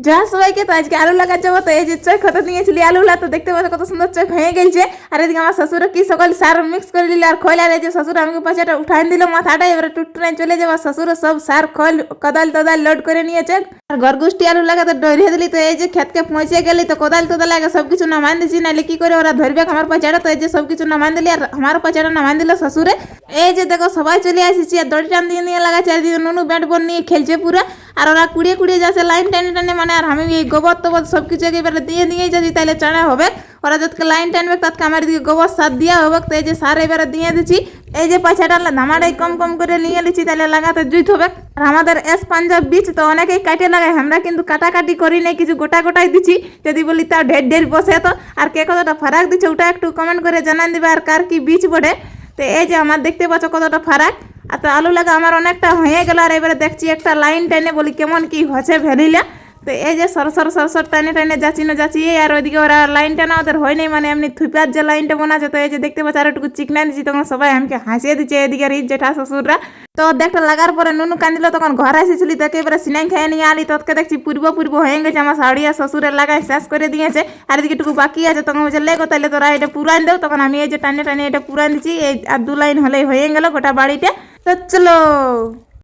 যা সবাইকে তো আজকে আলু লাগার যাবো। তো এই যে চোখ হতে নিয়েছিলি আলুলা, তো দেখতে পাচ্ছ কত সুন্দর চোখ হয়ে গেছে। আর এদিকে আমার শ্বশুর কি সকল সার মিক্স করে দিল আর খোল। আর এই যে শ্বশুর আমাকে পাশাটা উঠাই দিল মাথাটা, এবারে টুটটুনায় চলে যাবো। শ্বশুর সব সার খোল কোদাল তোদাল লোড করে নিয়েছে আর ঘরগুষ্টি আলু লাগাতে ডরিয়ে দিলি। তো এই যে ক্ষেতকে পৌঁছে গেলি, তো কোদাল তোদাল আগে সবকিছু নামান দিছি, নাহলে কি করে ওরা ধরবে আমার পাচাটা। তো এই যে সবকিছু নামান দিলি আর আমার পাচাটা নামান দিল শ্বশুরে। এই যে দেখো সবাই চলে আসিছি আর দড়ি টান দিয়ে নিয়ে লাগাচ্ছে। আর দিকে নুনু ব্যাট বল নিয়ে খেলছে পুরা। আর ওরা কুড়িয়ে কুড়িয়ে যাচ্ছে লাইন টেনে টেনে, মানে আর আমি এই গোবর তোবর সব কিছু একেবারে দিয়ে নিয়ে যাচ্ছি, তাহলে চানা হবে। ওরা যতকে লাইন টানবে ততকে আমার দিকে গোবর সার দেওয়া হবে। তো এই যে সার এবারে দিয়ে দিচ্ছি। এই যে পাছাটা ধামাটাই কম কম করে নিয়ে নিচ্ছি, তাহলে লাগাতে জুইত হবে। আর আমাদের এস পাঞ্জাব বীজ তো অনেকেই কাটে লাগায়, আমরা কিন্তু কাটাকাটি করি নাই, কিছু গোটা গোটাই দিচ্ছি। যদি বলি তাও ঢের ঢের বসে। তো আর কে কতটা ফারাক দিচ্ছে ওটা একটু কমেন্ট করে জানান দিবে, আর কার কি বীজ বটে। তো এই যে আমার দেখতে পাচ্ছ কতটা ফারাক। আর তো আলু লাগা আমার অনেকটা হয়ে গেল। আর এবারে দেখছি একটা লাইন টেনে বলি কেমন কি হচ্ছে ভেলিলা। তো এই যে সরসর টানে টানে যাচ্ছি না যাচ্ছি। আর ওইদিকে ওরা লাইন টানা ওদের হয় নাই, মানে এমনি থুপার যে লাইনটা বানাচ্ছে। তো এই যে দেখতে পাচ্ছি আর একটু চিকনা দিচ্ছি, তখন সবাই আমাকে হাসিয়ে দিচ্ছে এদিকে রিচ জেঠা শ্বশুররা। তো দেখটা লাগার পরে নুনু কান্দিল, তখন ঘর আসিছিলি তো একেবারে সিনাই খেয়ে নিয়ে আলি। তৎকে দেখছি পূর্ব হয়ে গেছে, আমার শাড়িয়া শ্বশুরের লাগাই শেষ করে দিয়েছে। আর এদিকে টুকু বাকি আছে, তখন বলছে লেগো তাহলে তোরা এটা পুরান দেও। তখন আমি এই যে টানে টানে এটা পুরান দিচ্ছি, এই আর 2 লাইন হলেই হয়ে গেল গোটা বাড়িটা। তো চলো।